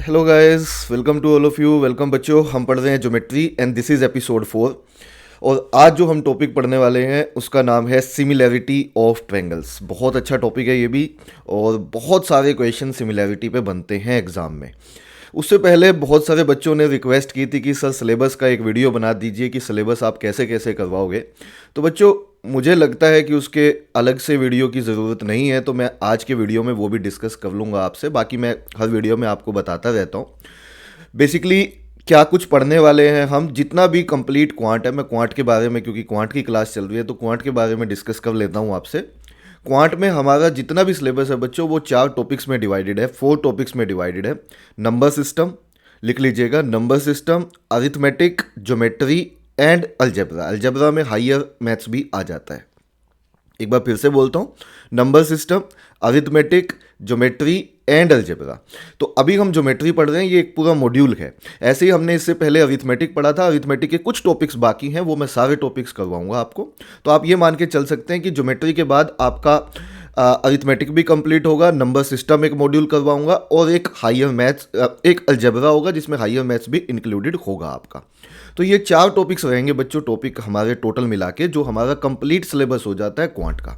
Hello guys, welcome to all of you. Welcome बच्चों, हम पढ़ रहे हैं geometry and this is episode 4। और आज जो हम टॉपिक पढ़ने वाले हैं उसका नाम है सिमिलैरिटी ऑफ ट्रायंगल्स। बहुत अच्छा टॉपिक है ये भी, और बहुत सारे क्वेश्चन सिमिलैरिटी पे बनते हैं एग्ज़ाम में। उससे पहले बहुत सारे बच्चों ने रिक्वेस्ट की थी कि सर सिलेबस का एक वीडियो बना दीजिए कि सिलेबस आप कैसे कैसे करवाओगे। तो बच्चों, मुझे लगता है कि उसके अलग से वीडियो की ज़रूरत नहीं है, तो मैं आज के वीडियो में वो भी डिस्कस कर लूँगा आपसे। बाकी मैं हर वीडियो में आपको बताता रहता हूँ बेसिकली क्या कुछ पढ़ने वाले हैं हम। जितना भी कंप्लीट क्वांट है, मैं क्वांट के बारे में, क्योंकि क्वांट की क्लास चल रही है तो क्वांट के बारे में डिस्कस कर लेता हूँ आपसे। क्वांट में हमारा जितना भी सिलेबस है बच्चों, वो 4 टॉपिक्स में डिवाइडेड है, 4 टॉपिक्स में डिवाइडेड है। नंबर सिस्टम, लिख लीजिएगा, number system, arithmetic, geometry and algebra. Algebra में हायर मैथ्स भी आ जाता है। एक बार फिर से बोलता हूँ, number system, arithmetic, geometry and algebra. तो अभी हम ज्योमेट्री पढ़ रहे हैं, ये एक पूरा मॉड्यूल है। ऐसे ही हमने इससे पहले अरिथमेटिक पढ़ा था। अरिथमेटिक के कुछ टॉपिक्स बाकी हैं, वो मैं सारे टॉपिक्स करवाऊंगा आपको। तो आप ये मान के चल सकते हैं कि ज्योमेट्री के बाद आपका अरिथमेटिक भी कंप्लीट होगा, नंबर सिस्टम एक मॉड्यूल करवाऊंगा, और एक हायर मैथ्स, एक अलजेब्रा होगा जिसमें हायर मैथ्स भी इंक्लूडेड होगा आपका। तो ये 4 टॉपिक्स रहेंगे बच्चों, टॉपिक हमारे टोटल मिला के, जो हमारा कंप्लीट सिलेबस हो जाता है क्वांट का।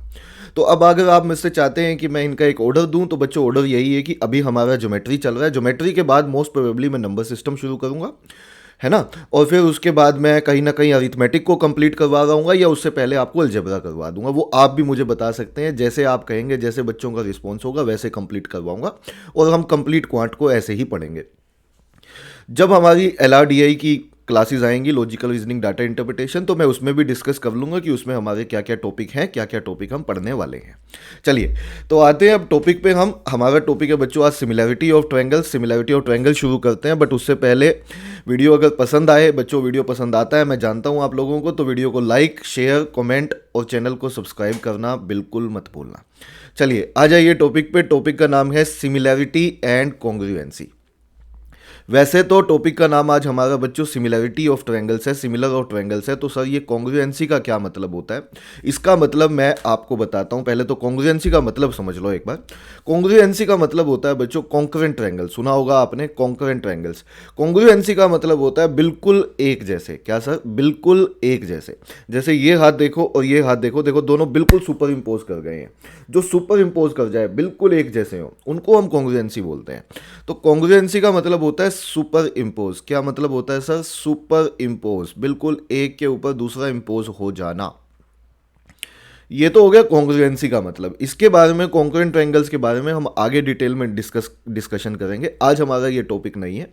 तो अब अगर आप मुझसे चाहते हैं कि मैं इनका एक ऑर्डर दूं, तो बच्चों ऑर्डर यही है कि अभी हमारा ज्योमेट्री चल रहा है। ज्योमेट्री के बाद मोस्ट प्रोबेबली मैं नंबर सिस्टम शुरू करूंगा, है ना। और फिर उसके बाद मैं कहीं ना कहीं अरिथमेटिक को कंप्लीट करवा रहा हूँ, या उससे पहले आपको अलजेब्रा करवा दूंगा। वो आप भी मुझे बता सकते हैं, जैसे आप कहेंगे, जैसे बच्चों का रिस्पॉन्स होगा वैसे कंप्लीट करवाऊंगा। और हम कंप्लीट क्वांट को ऐसे ही पढ़ेंगे। जब हमारी LRDI की क्लासेस आएंगी, लॉजिकल रीजनिंग डाटा इंटरप्रिटेशन, तो मैं उसमें भी डिस्कस कर लूँगा कि उसमें हमारे क्या क्या टॉपिक हैं, क्या क्या टॉपिक हम पढ़ने वाले हैं। चलिए, तो आते हैं अब टॉपिक पे। हमारा टॉपिक है बच्चों आज similarity of triangle. Similarity of triangle शुरू करते हैं, बट उससे पहले वीडियो अगर पसंद आए बच्चों, वीडियो पसंद आता है मैं जानता हूँ आप लोगों को, तो वीडियो को लाइक, शेयर, कमेंट और चैनल को सब्सक्राइब करना बिल्कुल मत भूलना। चलिए आ जाइए टॉपिक पे। टॉपिक का नाम है सिमिलैरिटी एंड कॉन्ग्रुएंसी। वैसे तो टॉपिक का नाम आज हमारा बच्चों सिमिलैरिटी ऑफ ट्रायंगल्स है, सिमिलर ऑफ ट्रायंगल्स है। तो सर ये कॉन्ग्रुएंसी का क्या मतलब होता है, इसका मतलब मैं आपको बताता हूं। पहले तो कॉन्ग्रुएंसी का मतलब समझ लो एक बार। कॉन्ग्रुएंसी का मतलब होता है बच्चों कॉन्करेंट ट्रायंगल। सुना होगा आपने, कॉन्करेंट ट्रायंगल्स। कॉन्ग्रुएंसी का मतलब होता है बिल्कुल एक जैसे। क्या सर? बिल्कुल एक जैसे। जैसे ये हाथ देखो और ये हाथ देखो, देखो दोनों बिल्कुल सुपर इम्पोज कर गए हैं। जो सुपर इम्पोज कर जाए, बिल्कुल एक जैसे हो, उनको हम कॉन्ग्रुएंसी बोलते हैं। तो कॉन्ग्रुएंसी का मतलब होता है सुपर इम्पोज। क्या मतलब होता है सर? सुपर इम्पोज, बिल्कुल एक के ऊपर दूसरा इम्पोज हो जाना। ये तो हो गया कॉन्ग्रुएंसी का मतलब। इसके बारे में, कॉन्करेंट ट्रायंगल्स के बारे में हम आगे डिटेल में डिस्कशन करेंगे। आज हमारा ये टॉपिक नहीं है।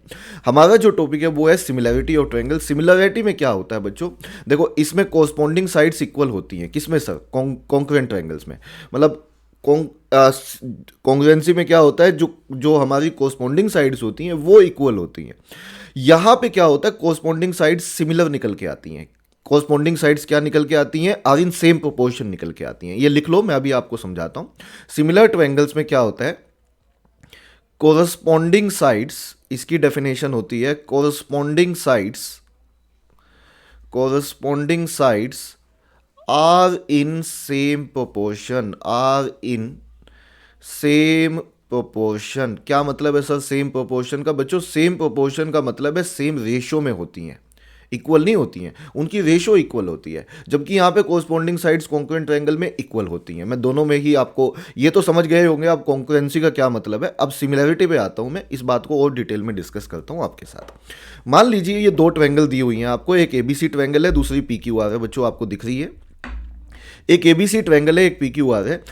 हमारा जो टॉपिक है वो है सिमिलैरिटी ऑफ ट्रायंगल। सिमिलैरिटी में क्या होता है बच्चों, देखो इसमें कोरस्पॉन्डिंग साइड्स इक्वल होती हैं। किसमें सर? कॉन्करेंट ट्रायंगल्स में। मतलब कॉन्ग्रुएंसी में क्या होता है, जो जो हमारी कोरस्पॉन्डिंग साइड्स होती हैं वो इक्वल होती हैं। यहां पे क्या होता है, कोरस्पॉन्डिंग साइड्स सिमिलर निकल के आती हैं। कोरस्पॉन्डिंग साइड्स क्या निकल के आती हैं? आर इन सेम प्रोपोर्शन निकल के आती हैं। ये लिख लो, मैं अभी आपको समझाता हूं। सिमिलर ट्रायंगल्स में क्या होता है, कोरस्पॉन्डिंग साइड्स, इसकी डेफिनेशन होती है corresponding sides are in same proportion, are in same proportion. क्या मतलब है सर सेम प्रोपोर्शन का? बच्चों सेम प्रोपोर्शन का मतलब है सेम रेशो में होती हैं, इक्वल नहीं होती हैं, उनकी रेशो इक्वल होती है। जबकि यहाँ पे कोरस्पॉन्डिंग साइड्स कॉन्करेंट ट्रायंगल में इक्वल होती हैं। मैं दोनों में ही आपको, ये तो समझ गए होंगे आप कॉन्करेंसी का क्या मतलब है। अब सिमिलैरिटी पे आता हूँ मैं, इस बात को और डिटेल में डिस्कस करता हूँ आपके साथ। मान लीजिए ये 2 ट्रायंगल दी हुई हैं आपको। एक ABC ट्रायंगल है, दूसरी PQR है। बच्चों आपको दिख रही है, एक ABC ट्रायंगल है, एक PQR है।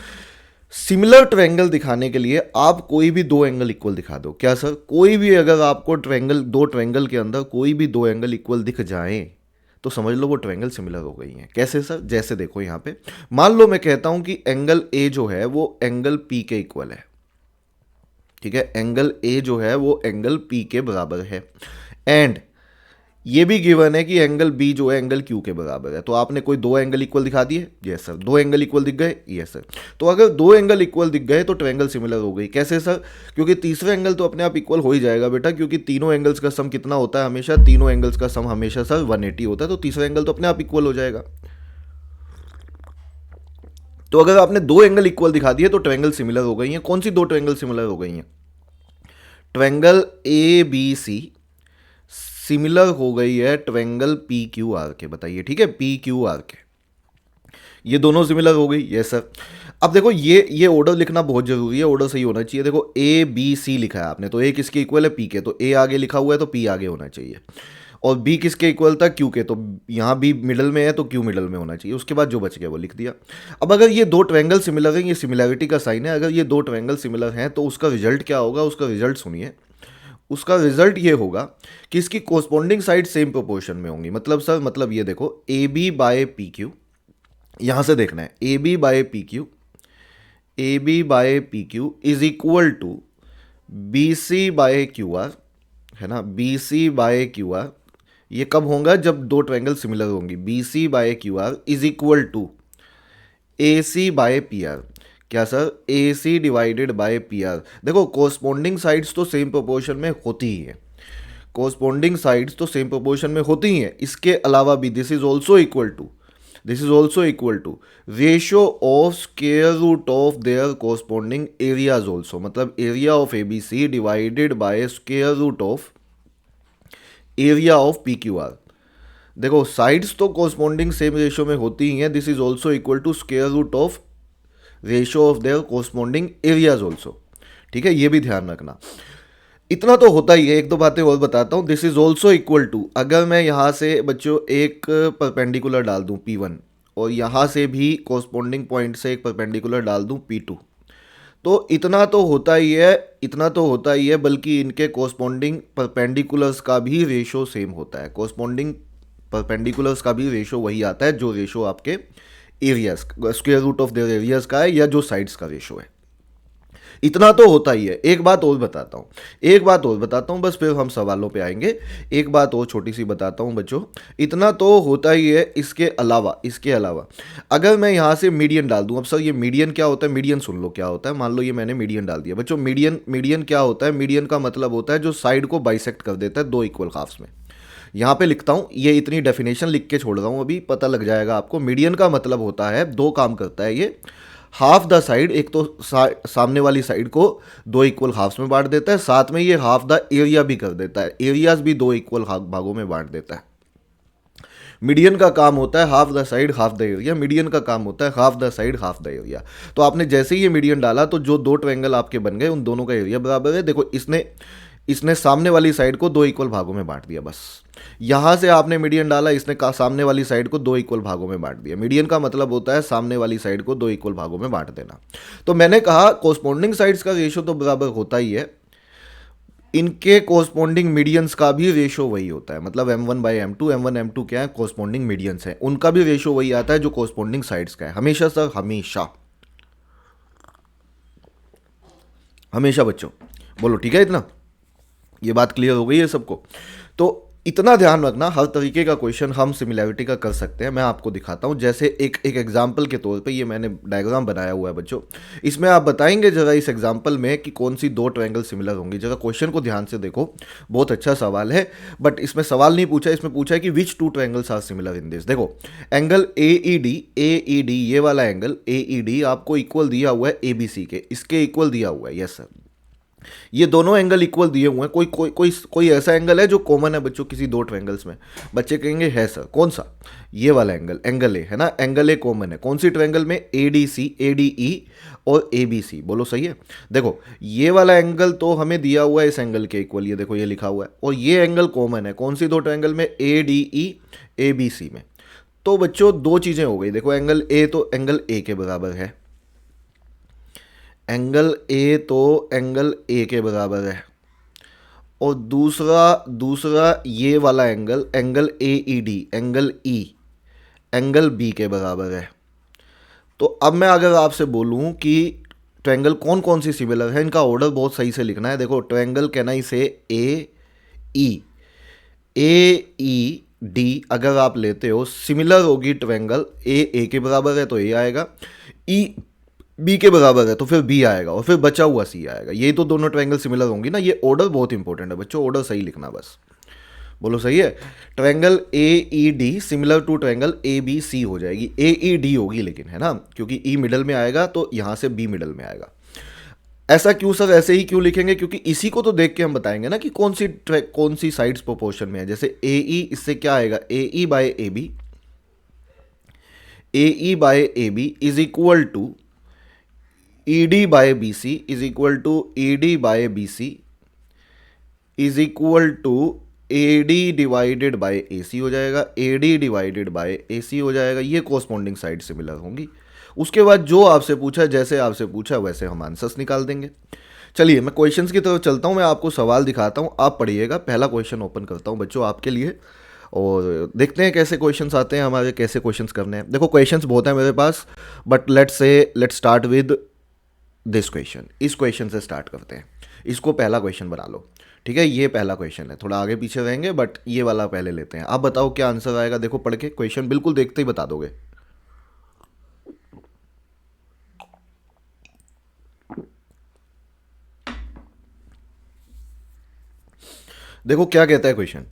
सिमिलर ट्रायंगल दिखाने के लिए आप कोई भी 2 एंगल इक्वल दिखा दो। क्या सर? कोई भी, अगर आपको ट्रायंगल, 2 ट्रायंगल के अंदर कोई भी 2 एंगल इक्वल दिख जाएं, तो समझ लो वो ट्रायंगल सिमिलर हो गई हैं। कैसे सर? जैसे देखो यहाँ पे, मान लो मैं कहता हूं कि एंगल A जो है वो एंगल P के इक्वल है। ठीक है, एंगल A जो है वो एंगल P के बराबर है। एंड ये भी गिवन है कि एंगल B जो है एंगल Q के बराबर है। तो आपने कोई 2 एंगल इक्वल दिखा दिए? Yes sir. 2 एंगल इक्वल दिख गए? Yes sir. तो अगर 2 एंगल इक्वल दिख गए तो ट्रायंगल सिमिलर हो गई। कैसे सर? क्योंकि तीसरा एंगल तो अपने आप इक्वल हो ही जाएगा बेटा, क्योंकि तीनों एंगल्स का सम कितना होता है हमेशा? तीनों एंगल्स का सम हमेशा सर 180 होता है। तो तीसरा एंगल तो अपने आप इक्वल हो जाएगा। तो अगर आपने 2 एंगल इक्वल दिखा दिए तो ट्रायंगल सिमिलर हो गई हैं। कौन सी 2 ट्रायंगल सिमिलर हो गई हैं? Triangle A B C similar हो गई है ट्रायंगल पी क्यू आर के, बताइए ठीक है, पी क्यू आर के, ये दोनों सिमिलर हो गई, यस सर। अब देखो ये ऑर्डर लिखना बहुत जरूरी है, ऑर्डर सही होना चाहिए। देखो ए बी सी लिखा है आपने, तो ए किसके इक्वल है, पी के, तो ए आगे लिखा हुआ है तो पी आगे होना चाहिए। और बी किसके इक्वल था, क्यू के, तो यहाँ बी मिडल में है तो क्यू मिडल में होना चाहिए। उसके बाद जो बच गया वो लिख दिया। अब अगर ये दो ट्रायंगल सिमिलर हैं, ये सिमिलैरिटी का साइन है, अगर ये दो ट्रायंगल सिमिलर हैं तो उसका रिजल्ट क्या होगा, उसका रिजल्ट सुनिए। उसका रिजल्ट ये होगा कि इसकी कोरस्पॉन्डिंग साइड सेम प्रोपोर्शन में होंगी। मतलब सर, मतलब ये देखो A B by P Q, यहां से देखना है A B by P Q, A B by P Q is equal to B C by Q R, है ना, B C by Q R. ये कब होगा, जब दो ट्रायंगल सिमिलर होंगी। B C by Q R is equal to A C by P R. क्या sir, A C divided by P R. देखो कोरस्पॉन्डिंग साइड्स तो सेम प्रोपोर्शन में होती ही है, कोरस्पॉन्डिंग साइड्स तो सेम प्रोपोर्शन में होती ही हैं। इसके अलावा भी this is also equal to, this is also equal to ratio of square root of their corresponding areas also. मतलब area of A B C divided by square root of area of P Q R. देखो sides तो corresponding same ratio में होती ही हैं। This is also equal to square root of ratio of their corresponding areas also. ठीक है, ये भी ध्यान रखना। इतना तो होता ही है, एक दो बातें और बताता हूँ। This is also equal to, अगर मैं यहाँ से बच्चों एक परपेंडिकुलर डाल दूँ P1 और यहाँ से भी कोरस्पॉन्डिंग पॉइंट से एक परपेंडिकुलर डाल दूँ P2, तो इतना तो होता ही है, इतना तो होता ही है, बल्कि इनके कोरस्पॉन्डिंग परपेंडिकुलर्स का भी रेशो सेम होता है। कोरस्पॉन्डिंग परपेंडिकुलर्स का भी रेशो वही आता है जो रेशो आपके areas, square root of their areas का है, या जो साइड्स का रेशो है। इतना तो होता ही है। एक बात और बताता हूँ, एक बात और बताता हूँ, बस फिर हम सवालों पे आएंगे। एक बात और छोटी सी बताता हूँ बच्चों, इतना तो होता ही है। इसके अलावा, इसके अलावा अगर मैं यहाँ से मीडियन डाल दूँ, अब सर ये मीडियन क्या होता है, मीडियन सुन लो क्या होता है। मान लो ये मैंने मीडियन डाल दिया बच्चों। मीडियन, मीडियन क्या होता है, मीडियन का मतलब होता है जो साइड को बाइसेक्ट कर देता है दो इक्वल हाफ्स में। यहाँ पे लिखता हूँ, ये इतनी डेफिनेशन लिख के छोड़ रहा हूँ, अभी पता लग जाएगा आपको। मीडियन का मतलब होता है, दो काम करता है ये। हाफ द साइड, एक तो सामने वाली साइड को दो इक्वल हाफ्स में बांट देता है, साथ में ये हाफ द एरिया भी कर देता है, एरियाज भी दो इक्वल भागों में बांट देता है। मीडियन का काम होता है half the side half the area, median का काम होता है half the side half the area. तो आपने जैसे ही ये मीडियन डाला तो जो दो ट्रायंगल आपके बन गए उन दोनों का एरिया बराबर है। देखो इसने सामने वाली साइड को दो इक्वल भागों में बांट दिया, बस। यहां से आपने मीडियन डाला, इसने सामने वाली साइड को दो इक्वल भागों में बांट दिया। मीडियन का मतलब होता है सामने वाली साइड को दो इक्वल भागों में बांट देना। तो मैंने कहा कोरस्पॉन्डिंग साइड्स का रेशियो तो बराबर होता ही है, इनके कोरस्पॉन्डिंग मीडियंस का भी रेशियो वही होता है। मतलब m1 by m2, m1 m2 क्या है, कोरस्पॉन्डिंग मीडियंस है, उनका भी रेशियो वही आता है जो कोरस्पॉन्डिंग साइड्स का है। हमेशा सर, हमेशा, हमेशा बच्चों, बोलो ठीक है। इतना ये बात क्लियर हो गई है सबको। तो इतना ध्यान रखना, हर तरीके का क्वेश्चन हम सिमिलैरिटी का कर सकते हैं। मैं आपको दिखाता हूं, जैसे एक एग्जांपल के तौर पे ये मैंने डायग्राम बनाया हुआ है बच्चों। इसमें आप बताएंगे जरा इस एग्जांपल में कि कौन सी दो ट्रायंगल सिमिलर होंगी। जरा क्वेश्चन को ध्यान से देखो, बहुत अच्छा सवाल है। बट इसमें सवाल नहीं पूछा, इसमें पूछा है कि which two triangles are similar in this. देखो एंगल ए ई डी, ये वाला एंगल ए ई डी आपको इक्वल दिया हुआ है ए बी सी के, इसके इक्वल दिया हुआ है, यस सर। ये दोनों एंगल इक्वल दिए हुए हैं। कोई कोई कोई कोई ऐसा एंगल है जो कॉमन है बच्चों किसी दो ट्रायंगल्स में? बच्चे कहेंगे है सर। कौन सा? ये वाला एंगल, एंगल ए, है ना, एंगल ए कॉमन है। कौन सी ट्रायंगल में? ए डी सी, ए डी ई और ए बी सी। बोलो सही है। देखो ये वाला एंगल तो हमें दिया हुआ है इस एंगल के इक्वल, ये देखो ये लिखा हुआ है। और ये एंगल कॉमन है कौन सी दो ट्रायंगल में? ए डी ई, ए बी सी में। तो बच्चों दो चीज़ें हो गई। देखो एंगल ए तो एंगल ए के बराबर है, एंगल ए तो एंगल ए के बराबर है। और दूसरा ये वाला angle, angle A E D, angle E, angle B के बराबर है। तो अब मैं अगर आपसे बोलूं कि ट्रायंगल कौन कौन सी सिमिलर है, इनका ऑर्डर बहुत सही से लिखना है। देखो ट्रायंगल कैन आई से ए ई डी अगर आप लेते हो, सिमिलर होगी ट्रायंगल। ए के बराबर है तो ए आएगा, ई बी के बराबर है तो फिर बी आएगा, और फिर बचा हुआ सी आएगा। ये तो दोनों ट्रायंगल सिमिलर होंगी ना। ये ऑर्डर बहुत इंपॉर्टेंट है बच्चों, ऑर्डर सही लिखना बस। बोलो सही है। Triangle A E D similar to triangle A B C हो जाएगी। ए ई डी होगी लेकिन, है ना, क्योंकि ई मिडल में आएगा तो यहाँ से बी मिडल में आएगा। ऐसा क्यों सर, ऐसे ही क्यों लिखेंगे? क्योंकि इसी को तो देख के हम बताएंगे ना कि कौन सी साइड्स प्रोपोर्शन में है। जैसे ए ई, इससे क्या आएगा, A E by A B, A E by A B is equal to E D by B C, is equal to E D by B C, is equal to A D divided by A C हो जाएगा, A D divided by A C हो जाएगा। ये corresponding side similar होंगी। उसके बाद जो आपसे पूछा, जैसे आपसे पूछा वैसे हम आंसर्स निकाल देंगे। चलिए मैं क्वेश्चंस की तरफ चलता हूँ, मैं आपको सवाल दिखाता हूँ, आप पढ़िएगा। पहला क्वेश्चन ओपन करता हूँ बच्चों आपके लिए, और देखते हैं कैसे क्वेश्चंस आते हैं हमारे, कैसे क्वेश्चंस करने हैं। देखो क्वेश्चंस बहुत हैं मेरे पास, but let's start with this question. इस क्वेश्चन से स्टार्ट करते हैं, इसको पहला क्वेश्चन बना लो, ठीक है? ये पहला क्वेश्चन है, थोड़ा आगे पीछे रहेंगे बट ये वाला पहले लेते हैं। आप बताओ क्या आंसर आएगा, देखो पढ़ के क्वेश्चन बिल्कुल देखते ही बता दोगे। देखो क्या कहता है question,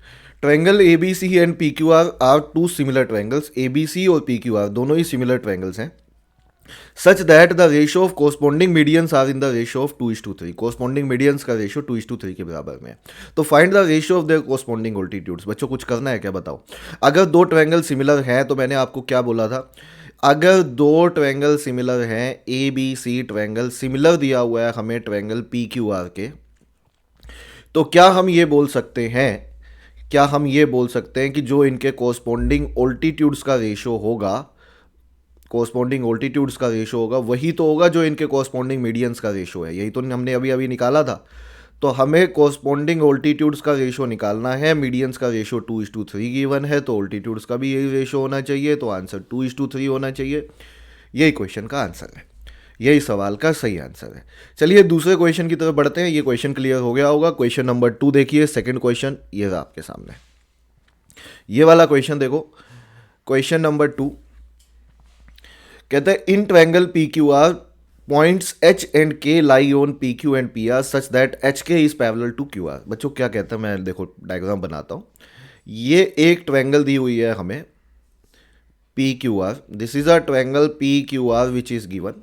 triangle A B C and P Q R two similar triangles. A B C और पी क्यू आर दोनों ही सिमिलर ट्रायंगल्स हैं, such that the ratio of corresponding medians are in the ratio of 2:3। Corresponding medians का ratio 2:3 के बराबर में है। तो find the ratio of their corresponding altitudes. बच्चों कुछ करना है क्या, बताओ। अगर दो ट्रायंगल सिमिलर हैं, तो मैंने आपको क्या बोला था, अगर दो ट्रायंगल सिमिलर हैं, A B C triangle similar दिया हुआ है हमें ट्रायंगल पी क्यू आर के, तो क्या हम ये बोल सकते हैं, क्या हम ये बोल सकते हैं कि जो इनके कोरस्पॉन्डिंग ऑल्टीट्यूड्स का रेशियो होगा, कोरस्पॉन्डिंग ऑल्टीट्यूड्स का रेशियो होगा, वही तो होगा जो इनके कोरस्पॉन्डिंग मीडियंस का रेशियो है। यही तो हमने अभी अभी निकाला था। तो हमें कोरस्पॉन्डिंग ऑल्टीट्यूड्स का रेशियो निकालना है, मीडियंस का रेशियो 2:3 गिवन है, तो ऑल्टीट्यूड्स का भी यही रेशियो होना चाहिए, तो आंसर 2:3 होना चाहिए। यही क्वेश्चन का आंसर है, यही सवाल का सही आंसर है। चलिए दूसरे क्वेश्चन की तरफ बढ़ते हैं। ये क्वेश्चन क्लियर हो गया होगा। क्वेश्चन नंबर 2 देखिए, सेकंड क्वेश्चन ये रहा आपके सामने। ये वाला क्वेश्चन देखो, क्वेश्चन नंबर 2 कहते हैं in triangle P Q R points H and K lie on P Q and P R such that H K is parallel to Q R. बच्चों क्या कहता है, मैं देखो डायग्राम बनाता हूँ। ये एक ट्रायंगल दी हुई है हमें P Q are, this is a triangle P Q are which is given,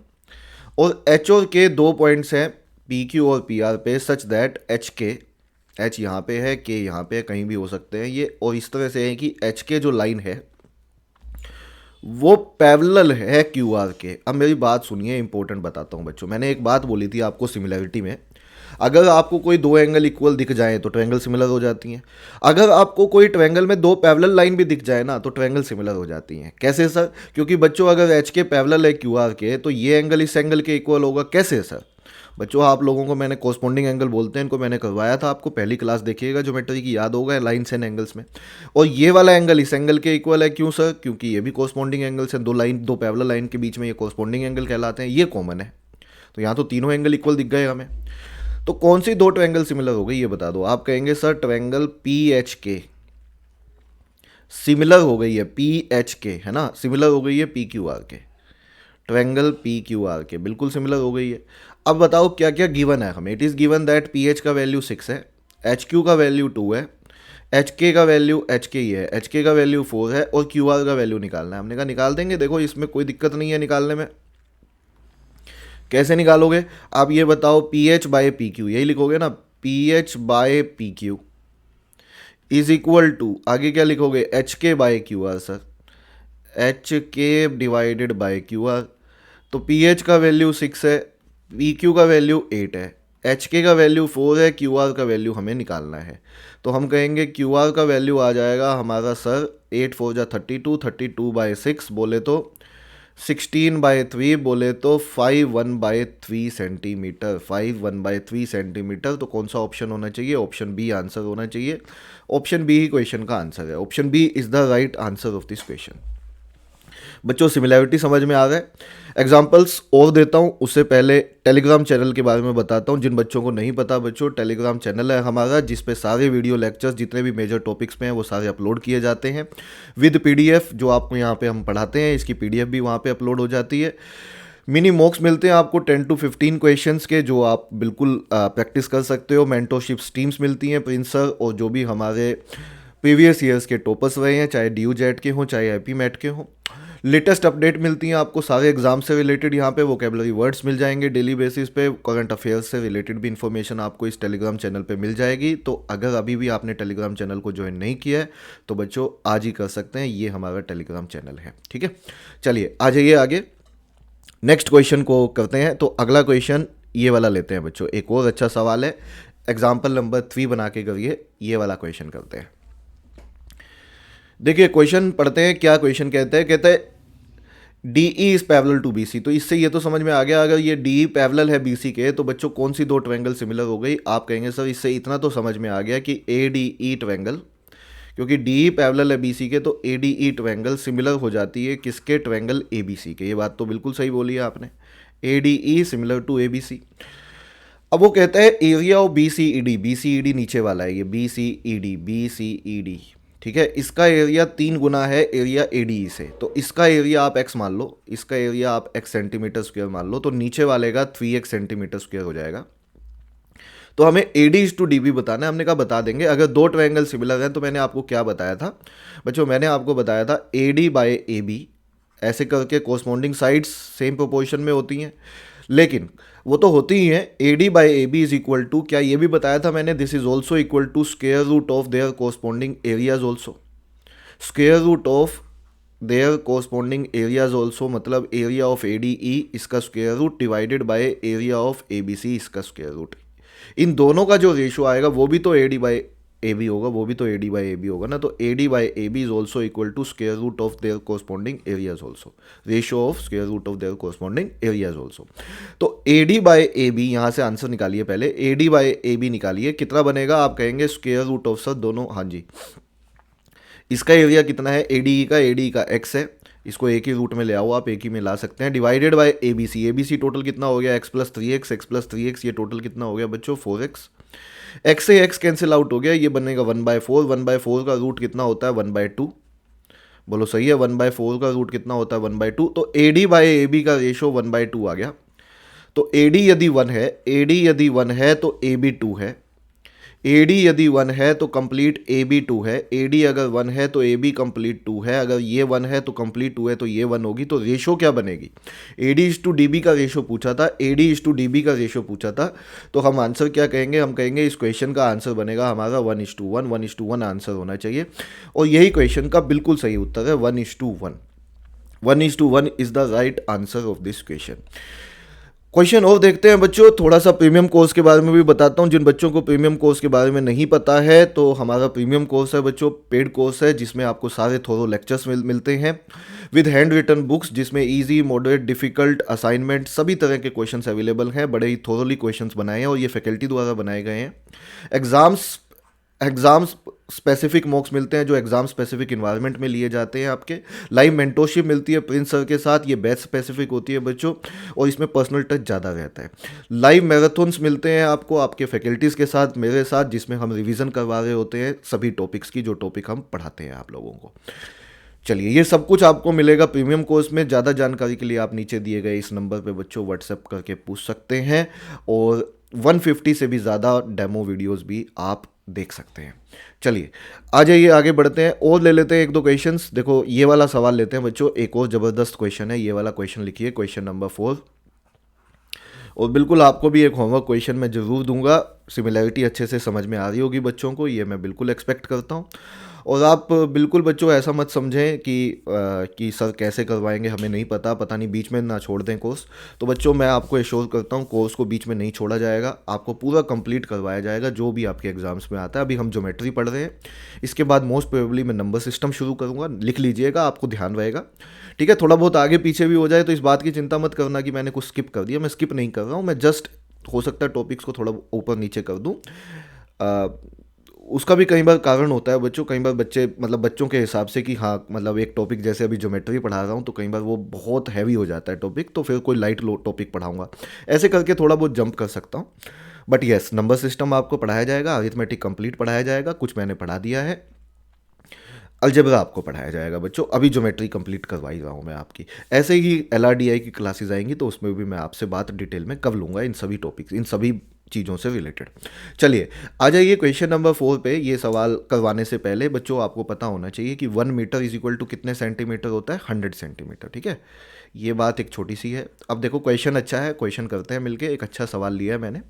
और एच और के दो पॉइंट्स हैं पी क्यू और पी आर पे, सच दैट एच के, एच यहाँ पे है, के यहाँ पे, कहीं भी हो सकते हैं ये, और इस तरह से है कि एच के जो लाइन है वो पैरेलल है क्यू आर के। अब मेरी बात सुनिए, इंपॉर्टेंट बताता हूँ बच्चों। मैंने एक बात बोली थी आपको सिमिलरिटी में, अगर आपको कोई दो एंगल इक्वल दिख जाए तो ट्रायंगल सिमिलर हो जाती हैं। अगर आपको कोई ट्रायंगल में दो पैरेलल लाइन भी दिख जाए ना, तो ट्रायंगल सिमिलर हो जाती हैं। कैसे सर? क्योंकि बच्चों अगर एच के पैरेलल है क्यू आर के, तो ये एंगल इस एंगल के इक्वल होगा। कैसे सर? बच्चों आप लोगों को मैंने कोरस्पॉन्डिंग एंगल बोलते हैं, इनको मैंने करवाया था आपको, पहली क्लास देखिएगा ज्योमेट्री की, याद होगा लाइन्स एंड एंगल्स में। और ये वाला एंगल इस एंगल के इक्वल है। क्यों सर? क्योंकि ये भी कोरस्पॉन्डिंग एंगल्स हैं, दो पैरेलल लाइन के बीच में ये कोरस्पॉन्डिंग एंगल कहलाते हैं, ये कॉमन है। तो यहाँ तो तीनों एंगल इक्वल दिख गए हमें। तो कौन सी दो ट्रायंगल सिमिलर हो गई ये बता दो। आप कहेंगे सर ट्रायंगल पी एच के सिमिलर हो गई है, पी एच के है ना, सिमिलर हो गई है पी क्यू आर के, ट्रायंगल पी क्यू आर के बिल्कुल सिमिलर हो गई है। अब बताओ क्या क्या गिवन है हमें। It is given that P H का वैल्यू 6 है, एच क्यू का वैल्यू 2 है, एच के का वैल्यू एच के ही है, एच के का वैल्यू 4 है, और क्यू आर का वैल्यू निकालना है। हमने कहा निकाल देंगे, देखो इसमें कोई दिक्कत नहीं है निकालने में। कैसे निकालोगे आप ये बताओ। P H by P Q, यही लिखोगे ना, P H by P Q is equal to, आगे क्या लिखोगे, H K by Q R sir, H K divided by Q R. तो पी एच का वैल्यू 6 है, पी क्यू का वैल्यू 8 है, एच के का वैल्यू 4 है, क्यू आर का वैल्यू हमें निकालना है। तो हम कहेंगे क्यू आर का वैल्यू आ जाएगा हमारा सर 8 4 जा 32, 32/6 बोले तो 16/3 बोले तो 5 1/3 सेंटीमीटर, 5 1/3 सेंटीमीटर। तो कौन सा ऑप्शन होना चाहिए? ऑप्शन बी आंसर होना चाहिए। ऑप्शन बी ही क्वेश्चन का आंसर है। Option B is the right answer of this question. बच्चों सिमिलैरिटी समझ में आ रहा है। एग्जाम्पल्स और देता हूँ, उससे पहले टेलीग्राम चैनल के बारे में बताता हूँ। जिन बच्चों को नहीं पता बच्चों, टेलीग्राम चैनल है हमारा जिस पे सारे वीडियो लेक्चर्स जितने भी मेजर टॉपिक्स पे हैं वो सारे अपलोड किए जाते हैं विद पीडीएफ। जो आपको यहाँ पे हम पढ़ाते हैं इसकी पीडीएफ भी वहाँ पे अपलोड हो जाती है। मिनी मॉक्स मिलते हैं आपको 10 to 15 क्वेश्चंस के, जो आप बिल्कुल प्रैक्टिस कर सकते हो। मेंटोरशिप टीम्स मिलती हैं प्रिंस सर और जो भी हमारे प्रीवियस ईयर्स के टॉपर्स रहे हैं, चाहे ड्यू जेट के हों चाहे आई मैट के हों। लेटेस्ट अपडेट मिलती हैं आपको सारे एग्जाम से रिलेटेड, यहाँ पे वोकेबलरी वर्ड्स मिल जाएंगे डेली बेसिस पे, करंट अफेयर्स से रिलेटेड भी इन्फॉर्मेशन आपको इस टेलीग्राम चैनल पे मिल जाएगी। तो अगर अभी भी आपने टेलीग्राम चैनल को ज्वाइन नहीं किया है तो बच्चों आज ही कर सकते हैं, ये हमारा टेलीग्राम चैनल है, ठीक है। चलिए आ जाइए आगे, नेक्स्ट क्वेश्चन को करते हैं। तो अगला क्वेश्चन ये वाला लेते हैं बच्चों, एक और अच्छा सवाल है, एग्जाम्पल नंबर 3 बना के करिए, ये वाला क्वेश्चन करते हैं। देखिए क्वेश्चन पढ़ते हैं, क्या क्वेश्चन कहते हैं D E is parallel to B C. तो इससे ये तो समझ में आ गया, अगर ये डी ई पैरेलल है बी सी के तो बच्चों कौन सी दो ट्रायंगल सिमिलर हो गई। आप कहेंगे सर इससे इतना तो समझ में आ गया कि ए डी ई ट्रायंगल, क्योंकि डी ई पैरेलल है बी सी के तो A D E triangle similar हो जाती है किसके, ट्रायंगल ए बी सी के। ये बात तो बिल्कुल सही बोली है आपने, A D E similar to A B C. अब वो कहता है area of B C E D, B C E D नीचे वाला है ये, B C E D, B C E D, ठीक है। इसका एरिया 3 गुना है एरिया ए डी ई से, तो इसका एरिया आप x मान लो, इसका एरिया आप x सेंटीमीटर स्क्वायर मान लो, तो नीचे वाले का 3x सेंटीमीटर स्क्वायर हो जाएगा। तो हमें A D is to D B बताना है, हमने कहा बता देंगे। अगर दो ट्रायंगल सिमिलर हैं तो मैंने आपको क्या बताया था बच्चों, मैंने आपको बताया था A D by A B, ऐसे करके कोरस्पॉन्डिंग साइड्स सेम प्रोपोर्शन में होती हैं, लेकिन वो तो होती ही हैं। A D by A B is equal to, क्या ये भी बताया था मैंने, this is also equal to square root of their corresponding areas also, square root of their corresponding areas also, मतलब area of A D E इसका square root divided by area of A B C इसका square root. इन दोनों का जो ratio आएगा वो भी तो A D by A B होगा, वो भी तो A D by A B होगा ना। तो A D by A B is also equal to square root of their corresponding areas also, ratio of square root of their corresponding areas also. तो A D by A B, यहाँ से answer निकालिए पहले, A D by A B निकालिए, कितना बनेगा, आप कहेंगे स्क्वेयर रूट ऑफ सर दोनों, हाँ जी, इसका एरिया कितना है ए डी ई का एक्स है, इसको एक ही रूट में ले आओ, आप एक ही में ला सकते हैं, divided by A B C total कितना हो गया, एक्स प्लस थ्री एक्स, ये टोटल कितना हो गया बच्चों 4x, एक्स से एक्स कैंसिल आउट हो गया, ये बनेगा 1/4, 1/4 का रूट कितना होता है 1/2, बोलो सही है, 1/4 का रूट कितना होता है 1/2, तो A D by A B का रेशो 1/2 आ गया। तो ए डी यदि 1 है तो ए बी 2 है, ए डी यदि 1 है तो कंप्लीट ए बी 2 है, ए डी अगर 1 है तो ए बी कंप्लीट 2 है, अगर ये 1 है तो कंप्लीट 2 है, तो ये 1 होगी। तो रेशो क्या बनेगी, A D is to D B का रेशो पूछा था, A D is to D B का रेशो पूछा था, तो हम आंसर क्या कहेंगे, हम कहेंगे इस क्वेश्चन का आंसर बनेगा हमारा 1:1 आंसर होना चाहिए, और यही क्वेश्चन का बिल्कुल सही उत्तर है 1:1, 1:1 is the right answer of this question. Question और देखते हैं बच्चों, थोड़ा सा प्रीमियम कोर्स के बारे में भी बताता हूँ, जिन बच्चों को प्रीमियम कोर्स के बारे में नहीं पता है, तो हमारा प्रीमियम कोर्स है बच्चों, पेड कोर्स है, जिसमें आपको सारे थोरो लेक्चर्स मिलते हैं विद हैंड रिटन बुक्स, जिसमें इजी, मॉडरेट, डिफिकल्ट, असाइनमेंट सभी तरह के क्वेश्चंस अवेलेबल हैं, बड़े ही थोरोली क्वेश्चंस बनाए हैं और ये फैकल्टी द्वारा बनाए गए हैं। एग्जाम्स स्पेसिफिक मॉक्स मिलते हैं जो एग्जाम स्पेसिफिक इन्वायरमेंट में लिए जाते हैं, आपके लाइव मेंटोरशिप मिलती है प्रिंस सर के साथ, ये बैच स्पेसिफिक होती है बच्चों, और इसमें पर्सनल टच ज़्यादा रहता है। लाइव मैराथन्स मिलते हैं आपको आपके फैकल्टीज़ के साथ, मेरे साथ, जिसमें हम रिवीजन करवा रहे होते हैं सभी टॉपिक्स की, जो टॉपिक हम पढ़ाते हैं आप लोगों को। चलिए ये सब कुछ आपको मिलेगा प्रीमियम कोर्स में। ज़्यादा जानकारी के लिए आप नीचे दिए गए इस नंबर पे बच्चों व्हाट्सएप करके पूछ सकते हैं, और 150 से भी ज़्यादा डेमो वीडियोस भी आप देख सकते हैं। चलिए आ जाइए आगे बढ़ते हैं और ले लेते हैं एक दो क्वेश्चंस। देखो ये वाला सवाल लेते हैं बच्चों, एक और ज़बरदस्त क्वेश्चन है, ये वाला क्वेश्चन लिखिए, क्वेश्चन नंबर 4, और बिल्कुल आपको भी एक होमवर्क क्वेश्चन मैं ज़रूर दूंगा, सिमिलैरिटी अच्छे से समझ में आ रही होगी बच्चों को, ये मैं बिल्कुल एक्सपेक्ट करता हूँ। और आप बिल्कुल बच्चों ऐसा मत समझें कि सर कैसे करवाएंगे हमें नहीं पता नहीं बीच में ना छोड़ दें कोर्स। तो बच्चों मैं आपको एश्योर करता हूँ कोर्स को बीच में नहीं छोड़ा जाएगा, आपको पूरा कंप्लीट करवाया जाएगा जो भी आपके एग्जाम्स में आता है। अभी हम ज्योमेट्री पढ़ रहे हैं, इसके बाद मोस्ट प्रोबेबली मैं नंबर सिस्टम शुरू करूँगा, लिख लीजिएगा, आपको ध्यान रहेगा, ठीक है। थोड़ा बहुत आगे पीछे भी हो जाए तो इस बात की चिंता मत करना कि मैंने कुछ स्किप कर दिया, मैं स्किप नहीं कर रहा हूँ, मैं जस्ट हो सकता है टॉपिक्स को थोड़ा ऊपर नीचे कर दूँ। उसका भी कई बार कारण होता है बच्चों, कई बार बच्चों के हिसाब से कि हाँ मतलब एक टॉपिक जैसे अभी ज्योमेट्री पढ़ा रहा हूँ तो कई बार वो बहुत हैवी हो जाता है टॉपिक, तो फिर कोई लाइट टॉपिक पढ़ाऊँगा, ऐसे करके थोड़ा बहुत जंप कर सकता हूँ। बट येस, नंबर सिस्टम आपको पढ़ाया जाएगा, अरिथमेटिक कंप्लीट पढ़ाया जाएगा, कुछ मैंने पढ़ा दिया है, अलजेब्रा आपको पढ़ाया जाएगा बच्चों, अभी ज्योमेट्री कंप्लीट करवा ही रहा हूँ मैं आपकी। ऐसे ही LRDI की क्लासेस आएंगी तो उसमें भी मैं आपसे बात डिटेल में कर लूँगा इन सभी टॉपिक्स, इन सभी चीज़ों से रिलेटेड। चलिए आ जाइए क्वेश्चन नंबर 4 पे। ये सवाल करवाने से पहले बच्चों आपको पता होना चाहिए कि 1 मीटर इज इक्वल टू कितने सेंटीमीटर होता है, 100 सेंटीमीटर। ठीक है, ये बात एक छोटी सी है। अब देखो क्वेश्चन अच्छा है, क्वेश्चन करते हैं मिलके। एक अच्छा सवाल लिया है मैंने।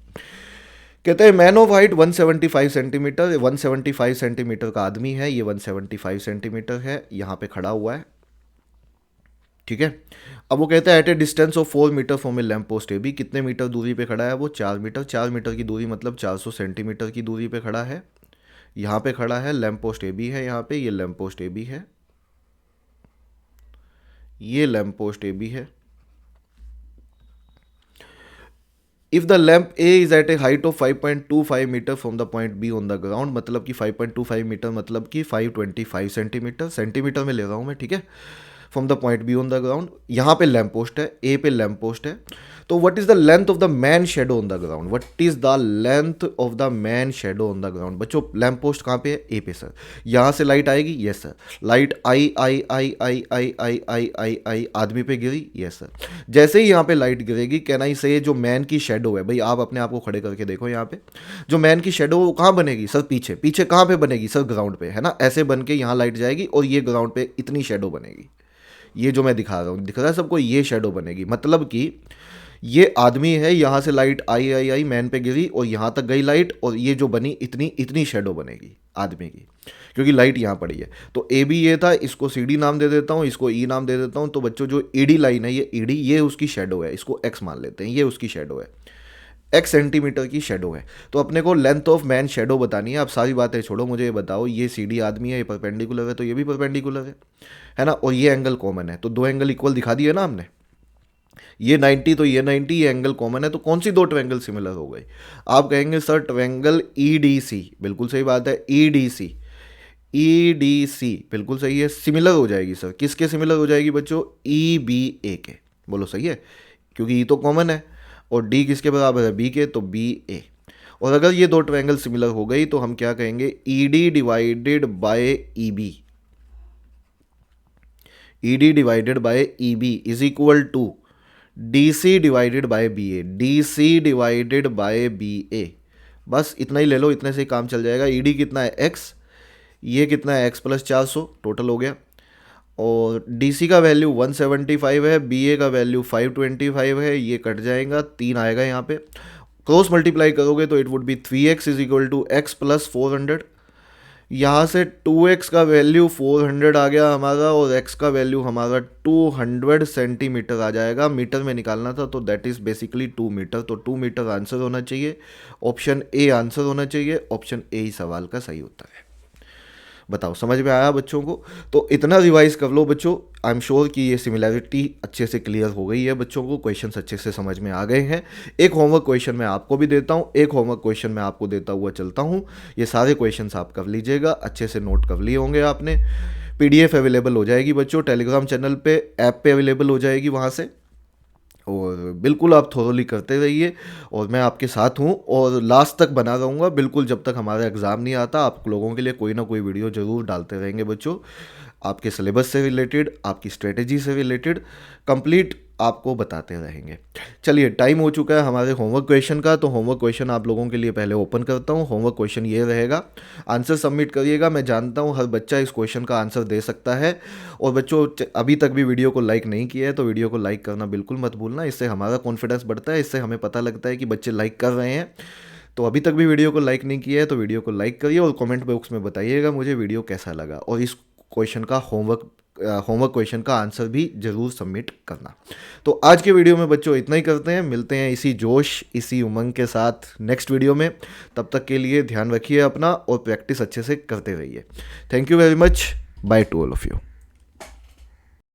कहते हैं man of height 175 centimetre, 175 centimetre का आदमी है, ये 175 सेंटीमीटर है, यहाँ पे खड़ा हुआ है। ठीक है, अब वो कहता है at a distance of 4 metre from a lamp post A B, कितने मीटर दूरी पे खड़ा है वो, 4 मीटर। 4 मीटर की दूरी मतलब 400 सेंटीमीटर की दूरी पे खड़ा है। यहाँ पे खड़ा है, लैम्प पोस्ट ए बी है यहाँ पे, ये लैम्प पोस्ट ए बी है, ये लैम्प पोस्ट ए बी है। If the lamp A is at a height of 5.25 metre from the point B on the ground, मतलब कि 5.25 मीटर मतलब कि 525 सेंटीमीटर, सेंटीमीटर में ले रहा हूँ मैं। ठीक है, from the point B on the ground, यहाँ पे लैम्प पोस्ट है, ए पे लैम्प पोस्ट है। तो what is the length of the man shadow on the ground, what is the length of the man shadow on the ground. बच्चों lamp post कहाँ पे है, ए पे सर। यहाँ से लाइट आएगी, यस सर। लाइट आई आई आई आई आई आई आई आई आई आदमी पे गिरी, यस सर। जैसे ही यहाँ पे लाइट गिरेगी, कैन आई से जो मैन की शेडो है, भाई आप अपने आप को खड़े करके देखो, यहाँ पे जो मैन की शेडो वो कहाँ बनेगी सर, पीछे। पीछे कहाँ पे बनेगी सर, ग्राउंड पे, है ना। ऐसे बन के यहाँ लाइट जाएगी और ये ग्राउंड पे इतनी शेडो बनेगी। ये जो मैं दिखा रहा हूँ, दिख रहा है सबको, ये शेडो बनेगी। मतलब कि ये आदमी है, यहाँ से light I I I man पे गिरी और यहाँ तक गई लाइट, और ये जो बनी इतनी इतनी शेडो बनेगी आदमी की, क्योंकि लाइट यहाँ पड़ी है। तो ए बी ये था, इसको सी डी नाम दे देता हूँ, इसको ई नाम दे देता हूँ। तो बच्चों जो ई डी लाइन है, ये ई डी, ये उसकी शेडो है, इसको एक्स मान लेते हैं, ये उसकी शेडो है, एक्स सेंटीमीटर की शेडो है। तो अपने को लेंथ ऑफ मैन शेडो बतानी है। आप सारी बातें छोड़ो, मुझे ये बताओ, ये सी डी आदमी है, ये परपेंडिकुलर है, तो ये भी परपेंडिकुलर है ना, और ये एंगल कॉमन है, तो दो एंगल इक्वल दिखा दिए ना हमने। ये 90 तो ये 90, ये एंगल कॉमन है, तो कौन सी दो ट्रायंगल सिमिलर हो गई। आप कहेंगे sir triangle E D C, बिल्कुल सही बात है, ई डी सी, ई डी सी बिल्कुल सही है। सिमिलर हो जाएगी सर, किसके सिमिलर हो जाएगी बच्चों, ई बी ए के। बोलो सही है, क्योंकि ई तो कॉमन है और डी किसके बराबर है, बी के, तो बी ए। और अगर ये दो ट्रायंगल सिमिलर हो गई तो हम क्या कहेंगे, E D divided by E B, E D divided by E B is equal to D C divided by B A, D C divided by B A. बस इतना ही ले लो, इतने से ही काम चल जाएगा। ई डी कितना है, एक्स, ये कितना है, एक्स प्लस 400, टोटल हो गया। और डी सी का वैल्यू 175 है, बी ए का वैल्यू 525 है, ये कट जाएगा, 3 आएगा यहाँ पे। क्रॉस मल्टीप्लाई करोगे तो it would be 3x is equal to X plus 400। यहाँ से 2x का वैल्यू 400 आ गया हमारा, और x का वैल्यू हमारा 200 सेंटीमीटर आ जाएगा। मीटर में निकालना था, तो दैट इज़ बेसिकली 2 मीटर। तो 2 मीटर आंसर होना चाहिए, ऑप्शन ए आंसर होना चाहिए, ऑप्शन ए ही सवाल का सही उत्तर है। बताओ समझ में आया बच्चों को। तो इतना रिवाइज कर लो बच्चों, आई एम श्योर कि ये सिमिलैरिटी अच्छे से क्लियर हो गई है बच्चों को, क्वेश्चंस अच्छे से समझ में आ गए हैं। एक होमवर्क क्वेश्चन मैं आपको भी देता हूँ, एक होमवर्क क्वेश्चन मैं आपको देता हुआ चलता हूँ। ये सारे क्वेश्चंस आप कर लीजिएगा, अच्छे से नोट कर लिए होंगे आपने। PDF अवेलेबल हो जाएगी बच्चों, टेलीग्राम चैनल पे, ऐप पे अवेलेबल हो जाएगी वहाँ से। और बिल्कुल आप थोरोली करते रहिए, और मैं आपके साथ हूँ और लास्ट तक बना रहूँगा बिल्कुल, जब तक हमारा एग्ज़ाम नहीं आता। आप लोगों के लिए कोई ना कोई वीडियो ज़रूर डालते रहेंगे बच्चों, आपके सिलेबस से रिलेटेड, आपकी स्ट्रेटेजी से रिलेटेड, कंप्लीट आपको बताते रहेंगे। चलिए टाइम हो चुका है हमारे होमवर्क क्वेश्चन का, तो होमवर्क क्वेश्चन आप लोगों के लिए पहले ओपन करता हूँ। होमवर्क क्वेश्चन ये रहेगा, आंसर सबमिट करिएगा। मैं जानता हूँ हर बच्चा इस क्वेश्चन का आंसर दे सकता है। और बच्चों अभी तक भी वीडियो को लाइक नहीं किया है तो वीडियो को लाइक करना बिल्कुल मत भूलना, इससे हमारा कॉन्फिडेंस बढ़ता है, इससे हमें पता लगता है कि बच्चे लाइक कर रहे हैं। तो अभी तक भी वीडियो को लाइक नहीं किया है तो वीडियो को लाइक करिए, और कमेंट बॉक्स में बताइएगा मुझे वीडियो कैसा लगा, और इस क्वेश्चन का होमवर्क क्वेश्चन का आंसर भी ज़रूर सबमिट करना। तो आज के वीडियो में बच्चों इतना ही करते हैं, मिलते हैं इसी जोश इसी उमंग के साथ नेक्स्ट वीडियो में। तब तक के लिए ध्यान रखिए अपना, और प्रैक्टिस अच्छे से करते रहिए। Thank you very much, by two all of you.